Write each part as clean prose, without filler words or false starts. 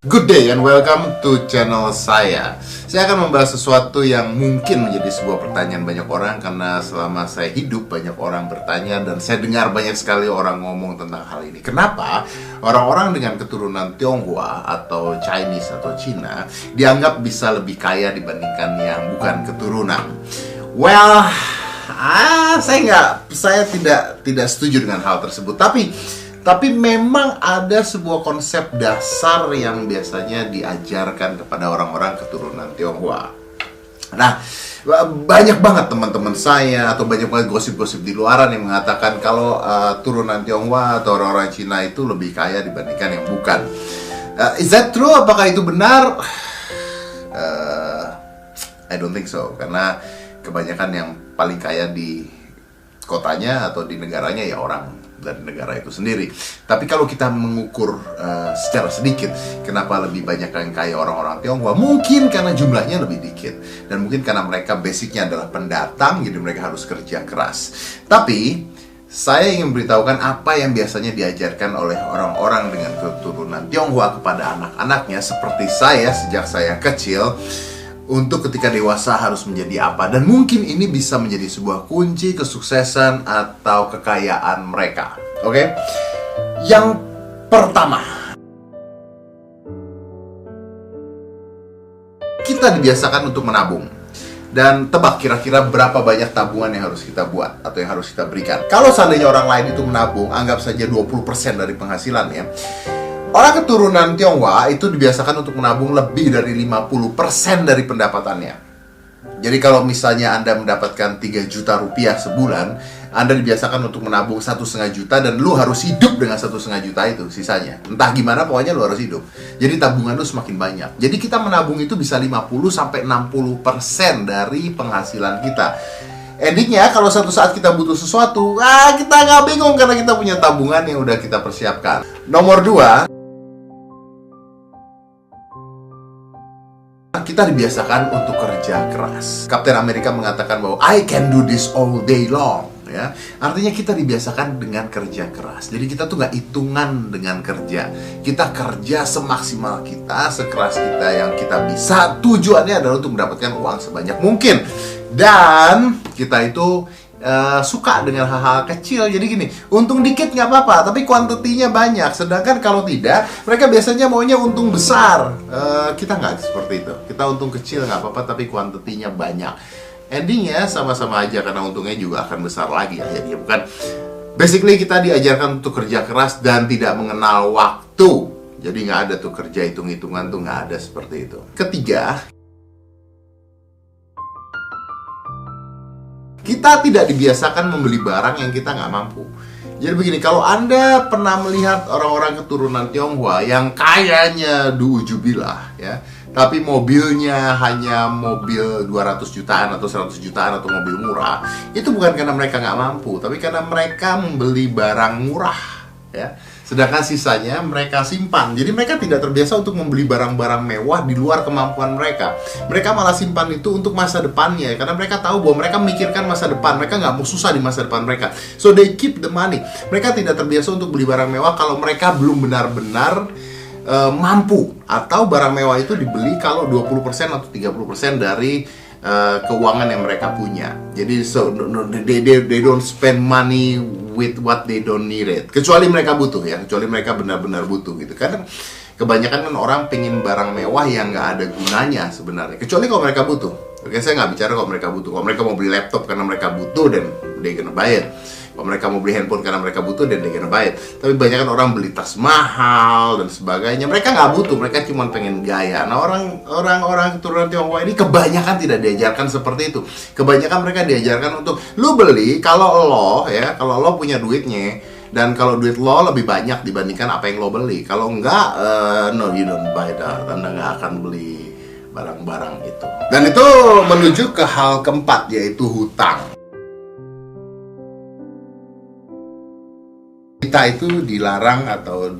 Good day and welcome to channel saya. Saya akan membahas sesuatu yang mungkin menjadi sebuah pertanyaan banyak orang, karena selama saya hidup banyak orang bertanya dan saya dengar banyak sekali orang ngomong tentang hal ini. Kenapa orang-orang dengan keturunan Tionghoa atau Chinese atau Cina dianggap bisa lebih kaya dibandingkan yang bukan keturunan? Well, saya tidak setuju dengan hal tersebut. Tapi memang ada sebuah konsep dasar yang biasanya diajarkan kepada orang-orang keturunan Tionghoa. Nah, banyak banget teman-teman saya atau banyak banget gosip-gosip di luaran yang mengatakan kalau turunan Tionghoa atau orang-orang Cina itu lebih kaya dibandingkan yang bukan. Is that true? Apakah itu benar? I don't think so. Karena kebanyakan yang paling kaya di kotanya atau di negaranya ya orang dari negara itu sendiri. Tapi kalau kita mengukur secara sedikit, kenapa lebih banyak yang kaya orang-orang Tionghoa? Mungkin karena jumlahnya lebih dikit, dan mungkin karena mereka basicnya adalah pendatang, jadi mereka harus kerja keras. Tapi saya ingin beritahukan apa yang biasanya diajarkan oleh orang-orang dengan keturunan Tionghoa kepada anak-anaknya seperti saya sejak saya kecil, untuk ketika dewasa harus menjadi apa. Dan mungkin ini bisa menjadi sebuah kunci kesuksesan atau kekayaan mereka. Oke? Yang pertama, kita dibiasakan untuk menabung. Dan tebak kira-kira berapa banyak tabungan yang harus kita buat atau yang harus kita berikan. Kalau seandainya orang lain itu menabung, anggap saja 20% dari penghasilannya. Orang keturunan Tionghoa itu dibiasakan untuk menabung lebih dari 50% dari pendapatannya. Jadi kalau misalnya Anda mendapatkan 3 juta rupiah sebulan, Anda dibiasakan untuk menabung 1,5 juta, dan lu harus hidup dengan 1,5 juta itu sisanya. Entah gimana, pokoknya lu harus hidup. Jadi tabungan lu semakin banyak. Jadi kita menabung itu bisa 50-60% dari penghasilan kita. Endingnya kalau suatu saat kita butuh sesuatu, kita nggak bingung karena kita punya tabungan yang udah kita persiapkan. Nomor 2, kita dibiasakan untuk kerja keras. Kapten Amerika mengatakan bahwa I can do this all day long, ya. Artinya kita dibiasakan dengan kerja keras. Jadi kita tuh nggak hitungan dengan kerja. Kita kerja semaksimal kita, sekeras kita yang kita bisa. Tujuannya adalah untuk mendapatkan uang sebanyak mungkin. Dan kita itu suka dengan hal-hal kecil. Jadi gini, untung dikit nggak apa-apa, tapi kuantitinya banyak. Sedangkan kalau tidak, mereka biasanya maunya untung besar. Kita nggak seperti itu. Kita untung kecil nggak apa-apa, tapi kuantitinya banyak. Endingnya sama-sama aja, karena untungnya juga akan besar lagi ya. Jadi bukan. Basically kita diajarkan untuk kerja keras dan tidak mengenal waktu. Jadi nggak ada tuh kerja hitung-hitungan tuh, nggak ada seperti itu. Ketiga, kita tidak dibiasakan membeli barang yang kita nggak mampu. Jadi begini, kalau Anda pernah melihat orang-orang keturunan Tionghoa yang kayanya duujubillah, ya, tapi mobilnya hanya mobil 200 jutaan atau 100 jutaan atau mobil murah, itu bukan karena mereka nggak mampu, tapi karena mereka membeli barang murah, ya. Sedangkan sisanya mereka simpan. Jadi mereka tidak terbiasa untuk membeli barang-barang mewah di luar kemampuan mereka. Mereka malah simpan itu untuk masa depannya, karena mereka tahu bahwa mereka memikirkan masa depan. Mereka nggak mau susah di masa depan mereka. So they keep the money. Mereka tidak terbiasa untuk beli barang mewah kalau mereka belum benar-benar mampu. Atau barang mewah itu dibeli kalau 20% atau 30% dari keuangan yang mereka punya. Jadi they don't spend money with what they don't need it. Kecuali mereka butuh, ya. Kecuali mereka benar-benar butuh gitu. Karena kebanyakan kan orang pengen barang mewah yang nggak ada gunanya sebenarnya. Kecuali kalau mereka butuh. Oke, saya nggak bicara kalau mereka butuh. Kalau mereka mau beli laptop karena mereka butuh, dan they gonna buy it. Kalau mereka mau beli handphone karena mereka butuh, dan they gonna buy it. Tapi banyak kan orang beli tas mahal dan sebagainya. Mereka nggak butuh, mereka cuma pengen gaya. Nah, orang keturunan Tionghoa ini kebanyakan tidak diajarkan seperti itu. Kebanyakan mereka diajarkan untuk lu beli kalau lo punya duitnya, dan kalau duit lo lebih banyak dibandingkan apa yang lo beli. Kalau enggak, no, you don't buy that. Anda nggak akan beli barang-barang itu. Dan itu menuju ke hal keempat, yaitu hutang. Kita itu dilarang atau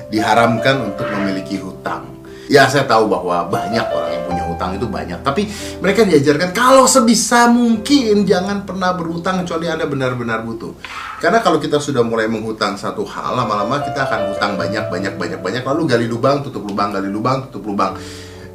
diharamkan untuk memiliki hutang. Ya, saya tahu bahwa banyak orang yang punya hutang. hutang itu banyak. Tapi mereka diajarkan kalau sebisa mungkin jangan pernah berhutang kecuali Anda benar-benar butuh. Karena kalau kita sudah mulai menghutang satu hal, lama-lama kita akan hutang banyak, lalu gali lubang, tutup lubang, gali lubang, tutup lubang.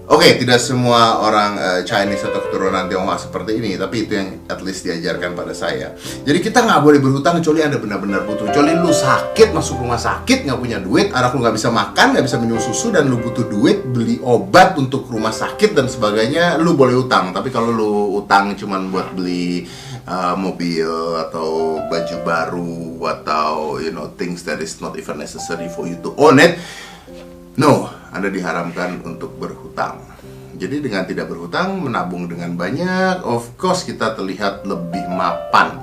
Oke, tidak semua orang Chinese atau keturunan Tionghoa seperti ini, tapi itu yang at least diajarkan pada saya. Jadi kita nggak boleh berhutang kecuali Anda benar-benar butuh. Kecuali lu sakit, masuk rumah sakit, nggak punya duit, anak lu nggak bisa makan, nggak bisa minum susu, dan lu butuh duit, beli obat untuk rumah sakit dan sebagainya, lu boleh utang. Tapi kalau lu utang cuman buat beli mobil atau baju baru atau things that is not even necessary for you to own it, no, Anda diharamkan untuk berhutang. Jadi dengan tidak berhutang, menabung dengan banyak, of course kita terlihat lebih mapan.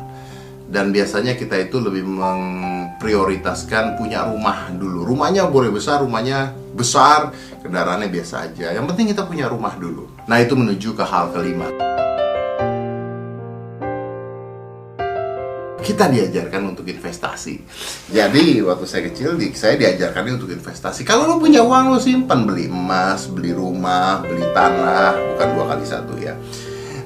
Dan biasanya kita itu lebih memprioritaskan punya rumah dulu. Rumahnya boleh besar, kendaraannya biasa aja. Yang penting kita punya rumah dulu. Nah, itu menuju ke hal kelima. Kita diajarkan untuk investasi. Jadi waktu saya kecil, saya diajarkan untuk investasi. Kalau lo punya uang, lo simpan, beli emas, beli rumah, beli tanah, bukan 2 kali 1 ya.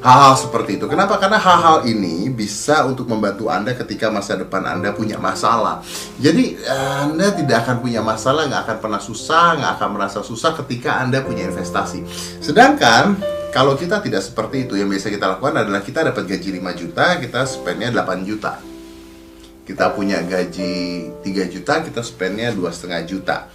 Hal-hal seperti itu. Kenapa? Karena hal-hal ini bisa untuk membantu Anda ketika masa depan Anda punya masalah. Jadi Anda tidak akan punya masalah, nggak akan pernah susah, nggak akan merasa susah ketika Anda punya investasi. Sedangkan kalau kita tidak seperti itu, yang biasa kita lakukan adalah kita dapat gaji 5 juta, kita spendnya 8 juta. Kita punya gaji 3 juta, kita spendnya 2,5 juta.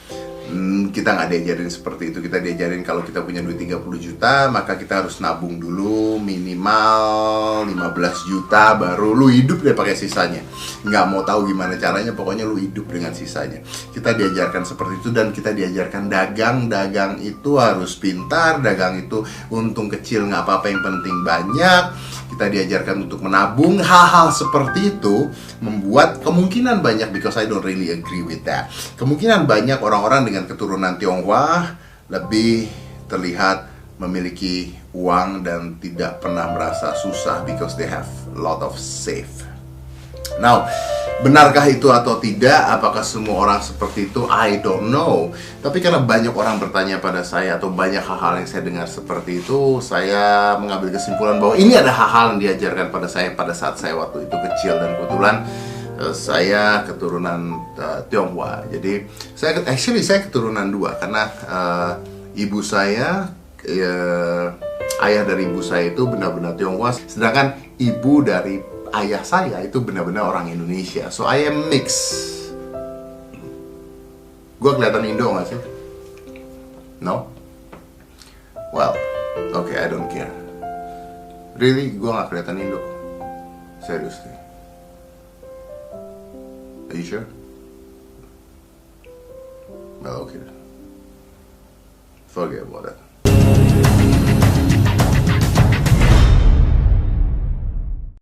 Kita nggak diajarin seperti itu. Kita diajarin kalau kita punya duit 30 juta, maka kita harus nabung dulu minimal 15 juta, baru lu hidup deh pakai sisanya. Nggak mau tahu gimana caranya, pokoknya lu hidup dengan sisanya. Kita diajarkan seperti itu, dan kita diajarkan dagang itu harus pintar, dagang itu untung kecil nggak apa-apa, yang penting banyak. Kita diajarkan untuk menabung. Hal-hal seperti itu membuat kemungkinan banyak, because I don't really agree with that, kemungkinan banyak orang-orang dengan keturunan Tionghoa lebih terlihat memiliki uang dan tidak pernah merasa susah because they have a lot of save. Now, benarkah itu atau tidak? Apakah semua orang seperti itu? I don't know. Tapi karena banyak orang bertanya pada saya, atau banyak hal-hal yang saya dengar seperti itu, saya mengambil kesimpulan bahwa ini ada hal-hal yang diajarkan pada saya pada saat saya waktu itu kecil. Dan kebetulan saya keturunan Tionghoa. Jadi saya keturunan 2, karena ibu saya, ayah dari ibu saya itu benar-benar Tionghoa, sedangkan ibu dari ayah saya itu benar-benar orang Indonesia. So I am mix. Gue kelihatan Indo nggak sih? No? Well, okay, I don't care. Really, gue nggak kelihatan Indo. Seriously. Are you sure? Well, okay. Forget about that.